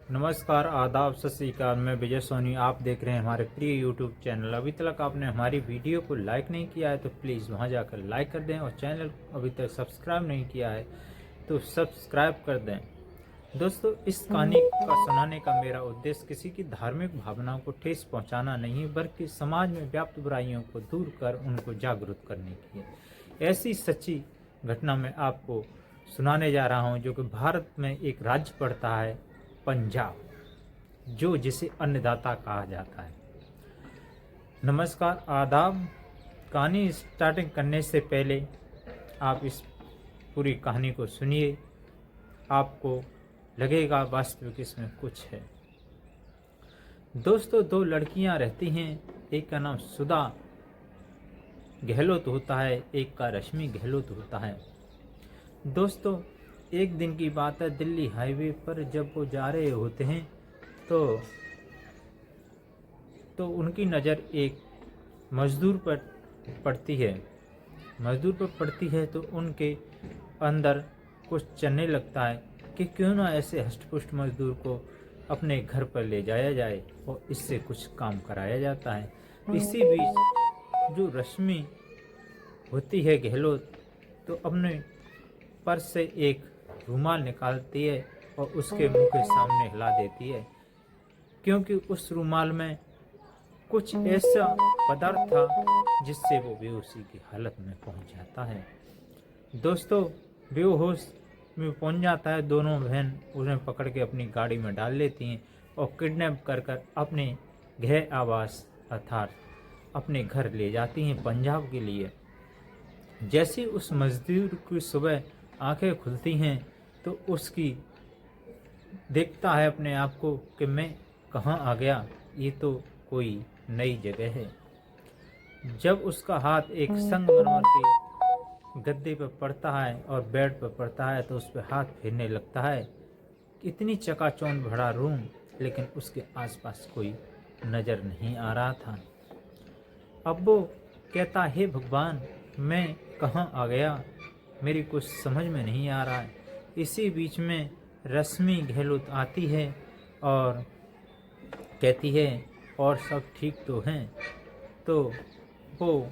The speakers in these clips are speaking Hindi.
नमस्कार, आदाब, सत श्री अकाल। मैं विजय सोनी। आप देख रहे हैं हमारे प्रिय यूट्यूब चैनल। अभी तक आपने हमारी वीडियो को लाइक नहीं किया है तो प्लीज़ वहां जाकर लाइक कर दें, और चैनल अभी तक सब्सक्राइब नहीं किया है तो सब्सक्राइब कर दें। दोस्तों, इस कहानी का सुनाने का मेरा उद्देश्य किसी की धार्मिक भावनाओं को ठेस पहुंचाना नहीं है, बल्कि समाज में व्याप्त बुराइयों को दूर कर उनको जागरूक करने की है। ऐसी सच्ची घटना मैं आपको सुनाने जा रहा हूं, जो कि भारत में एक राज्य पड़ता है पंजाब, जो जिसे अन्नदाता कहा जाता है। नमस्कार, आदाब। कहानी स्टार्टिंग करने से पहले आप इस पूरी कहानी को सुनिए, आपको लगेगा वास्तविक इसमें कुछ है। दोस्तों, दो लड़कियां रहती हैं, एक का नाम सुधा गहलोत होता है, एक का रश्मि गहलोत होता है। दोस्तों, एक दिन की बात है, दिल्ली हाईवे पर जब वो जा रहे होते हैं तो उनकी नज़र एक मजदूर पर पड़ती है। मजदूर पर पड़ती है तो उनके अंदर कुछ चलने लगता है कि क्यों ना ऐसे हष्टपुष्ट मजदूर को अपने घर पर ले जाया जाए और इससे कुछ काम कराया जाता है। इसी बीच जो रश्मि होती है गहलोत, तो अपने पर्स से एक रुमाल निकालती है और उसके मुंह के सामने हिला देती है, क्योंकि उस रुमाल में कुछ ऐसा पदार्थ था जिससे वो बेहोशी की हालत में पहुंच जाता है। दोस्तों, बेहोश में पहुंच जाता है। दोनों बहन उन्हें पकड़ के अपनी गाड़ी में डाल लेती हैं और किडनैप कर अपने गृह आवास अर्थात अपने घर ले जाती हैं पंजाब के लिए। जैसे उस मजदूर की सुबह आंखें खुलती हैं तो उसकी देखता है अपने आप को कि मैं कहाँ आ गया, ये तो कोई नई जगह है। जब उसका हाथ एक संगमरमर के गद्दे पर पड़ता है और बेड पर पड़ता है तो उस पर हाथ फेरने लगता है। इतनी चकाचौंध भरा रूम, लेकिन उसके आसपास कोई नज़र नहीं आ रहा था। अब वो कहता, हे भगवान, मैं कहाँ आ गया, मेरी कुछ समझ में नहीं आ रहा है। इसी बीच में रश्मि गहलोत आती है और कहती है, और सब ठीक तो हैं? तो वो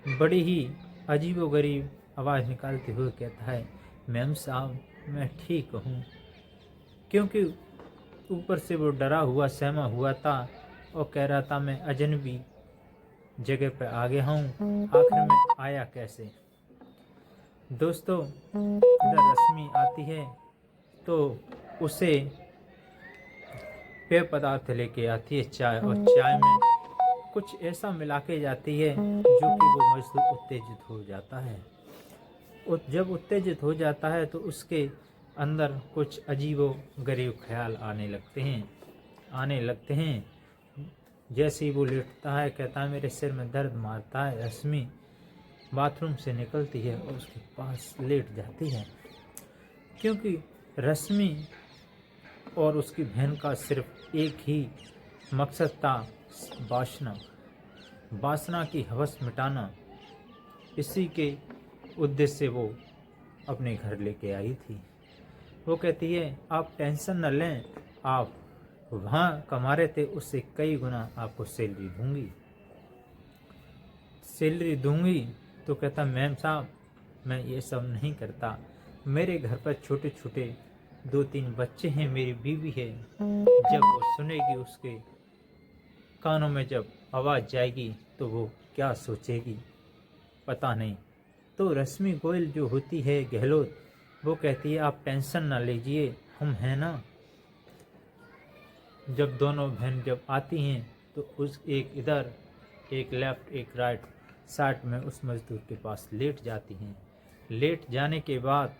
बड़ी ही अजीबोगरीब आवाज़ निकालते हुए कहता है, मैम साहब, मैं ठीक हूँ। क्योंकि ऊपर से वो डरा हुआ सहमा हुआ था और कह रहा था, मैं अजनबी जगह पर आ गया हूँ, आखिर में आया कैसे। दोस्तों, इधर रश्मि आती है तो उसे पेय पदार्थ लेके आती है, चाय, और चाय में कुछ ऐसा मिला के जाती है जो कि वो मजदूर उत्तेजित हो जाता है। जब उत्तेजित हो जाता है तो उसके अंदर कुछ अजीबो गरीब ख्याल आने लगते हैं। जैसे ही वो लेटता है, कहता है, मेरे सिर में दर्द मारता है। रश्मि बाथरूम से निकलती है और उसके पास लेट जाती है, क्योंकि रश्मि और उसकी बहन का सिर्फ एक ही मकसद था, वासना की हवस मिटाना। इसी के उद्देश्य से वो अपने घर लेके आई थी। वो कहती है, आप टेंशन न लें, आप वहाँ कमा रहे थे उससे कई गुना आपको सैलरी दूंगी। तो कहता, मैम साहब, मैं ये सब नहीं करता, मेरे घर पर छोटे छोटे 2-3 बच्चे हैं, मेरी बीवी है। जब वो सुनेगी, उसके कानों में जब आवाज़ जाएगी तो वो क्या सोचेगी पता नहीं। तो रश्मि गोयल जो होती है गहलोत, वो कहती है, आप टेंशन ना लीजिए, हम हैं ना। जब दोनों बहन जब आती हैं तो उस एक इधर एक लेफ्ट एक राइट साइड में उस मजदूर के पास लेट जाती हैं। लेट जाने के बाद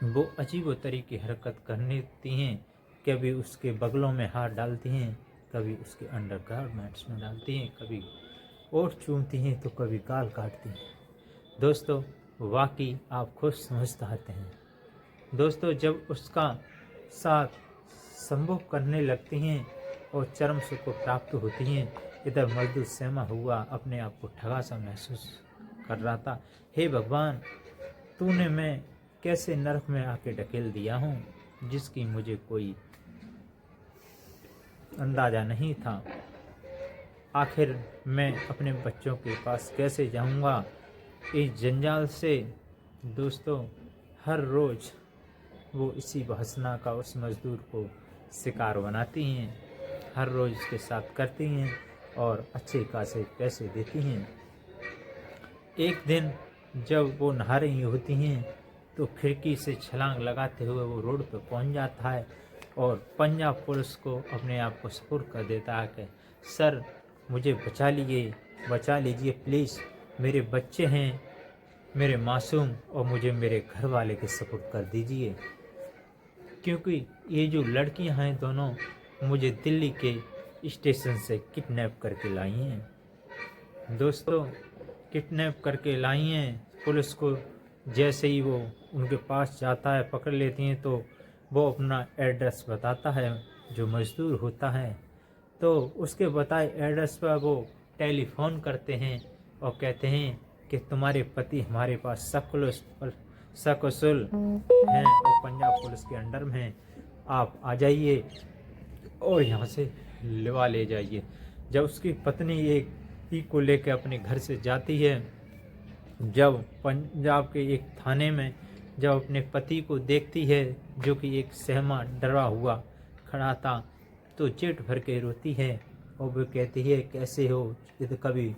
वो अजीब तरीके हरकत करने लगती हैं। कभी उसके बगलों में हाथ डालती हैं, कभी उसके अंडर गारमेंट्स में डालती हैं, कभी ओठ चूमती हैं तो कभी गाल काटती हैं। दोस्तों, वाकई आप खुद समझ आते हैं। दोस्तों, जब उसका साथ संभोग करने लगती हैं और चरम सुख को प्राप्त होती हैं, इधर मजदूर सहमा हुआ अपने आप को ठगा सा महसूस कर रहा था। हे भगवान, तूने मैं कैसे नरक में आके ढकेल दिया हूँ, जिसकी मुझे कोई अंदाज़ा नहीं था। आखिर मैं अपने बच्चों के पास कैसे जाऊंगा इस जंजाल से। दोस्तों, हर रोज़ वो इसी वासना का उस मज़दूर को शिकार बनाती हैं, हर रोज़ उसके साथ करती हैं और अच्छे खासे पैसे देती हैं। एक दिन जब वो नहा रही होती हैं तो खिड़की से छलांग लगाते हुए वो रोड पर पहुंच जाता है और पंजाब पुलिस को अपने आप को सुपुर्द कर देता है कि सर, मुझे बचा लीजिए प्लीज़, मेरे बच्चे हैं, मेरे मासूम, और मुझे मेरे घर वाले के सुपुर्द कर दीजिए, क्योंकि ये जो लड़कियां हैं दोनों मुझे दिल्ली के स्टेशन से किडनैप करके लाई हैं। दोस्तों, किडनैप करके लाई हैं। पुलिस को जैसे ही वो उनके पास जाता है, पकड़ लेती हैं, तो वो अपना एड्रेस बताता है जो मज़दूर होता है। तो उसके बताए एड्रेस पर वो टेलीफोन करते हैं और कहते हैं कि तुम्हारे पति हमारे पास सकुशल हैं और पंजाब पुलिस के अंडर में हैं, आप आ जाइए और यहाँ से लिवा ले जाइए। जब उसकी पत्नी एक ही को लेकर अपने घर से जाती है, जब पंजाब के एक थाने में जब अपने पति को देखती है जो कि एक सहमा डरा हुआ खड़ा था, तो चिट भर के रोती है और वो कहती है कैसे हो, तो कभी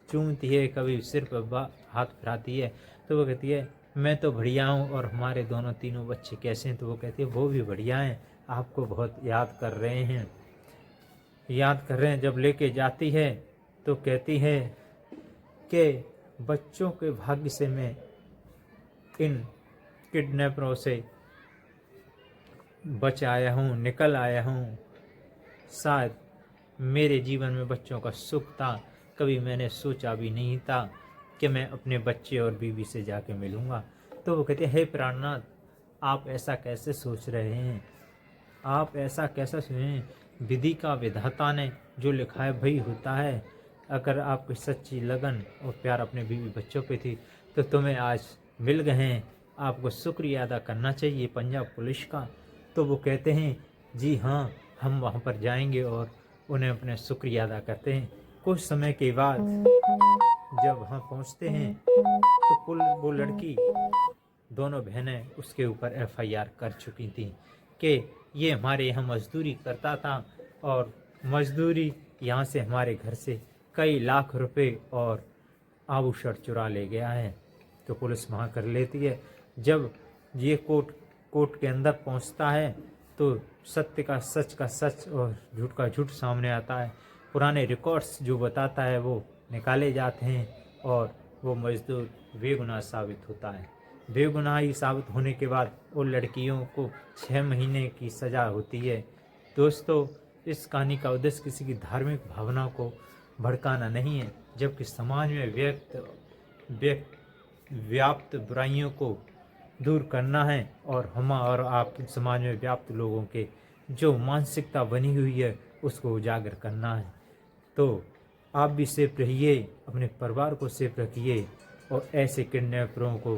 चूमती है, कभी सिर पर हाथ फिराती है। तो वो कहती है मैं तो बढ़िया हूँ, और हमारे दोनों तीनों बच्चे कैसे हैं? तो वो कहती है वो भी बढ़िया हैं, आपको बहुत याद कर रहे हैं। जब लेके जाती है तो कहती है कि बच्चों के भाग्य से मैं इन किडनैपरों से बच आया हूँ, निकल आया हूँ। शायद मेरे जीवन में बच्चों का सुख था, कभी मैंने सोचा भी नहीं था कि मैं अपने बच्चे और बीवी से जाके मिलूँगा। तो वो कहते हैं हे प्राणनाथ, आप ऐसा कैसे सोच रहे हैं? आप ऐसा कैसा सोचें? विधि का विधाता ने जो लिखा है वही होता है। अगर आपकी सच्ची लगन और प्यार अपने बीवी बच्चों पे थी तो तुम्हें आज मिल गए हैं, आपको शुक्रिया अदा करना चाहिए पंजाब पुलिस का। तो वो कहते हैं जी हाँ, हम वहाँ पर जाएंगे और उन्हें अपने शुक्रिया अदा करते हैं। कुछ समय के बाद जब वहाँ पहुँचते हैं तो वो लड़की, दोनों बहनें उसके ऊपर एफआईआर कर चुकी थी कि ये हमारे यहाँ मजदूरी करता था और मजदूरी यहाँ से हमारे घर से कई लाख रुपए और आभूषण चुरा ले गया है। तो पुलिस वहाँ कर लेती है। जब ये कोर्ट के अंदर पहुँचता है तो सत्य का सच और झूठ का झूठ सामने आता है। पुराने रिकॉर्ड्स जो बताता है वो निकाले जाते हैं और वो मजदूर बेगुनाह साबित होता है। बेगुनाही साबित होने के बाद उन लड़कियों को 6 महीने की सज़ा होती है। दोस्तों, इस कहानी का उद्देश्य किसी की धार्मिक भावना को भड़काना नहीं है, जबकि समाज में व्याप्त बुराइयों को दूर करना है और हम और आप समाज में व्याप्त लोगों के जो मानसिकता बनी हुई है उसको उजागर करना है। तो आप भी सेफ रहिए, अपने परिवार को सेफ रखिए और ऐसे किडनैपरों को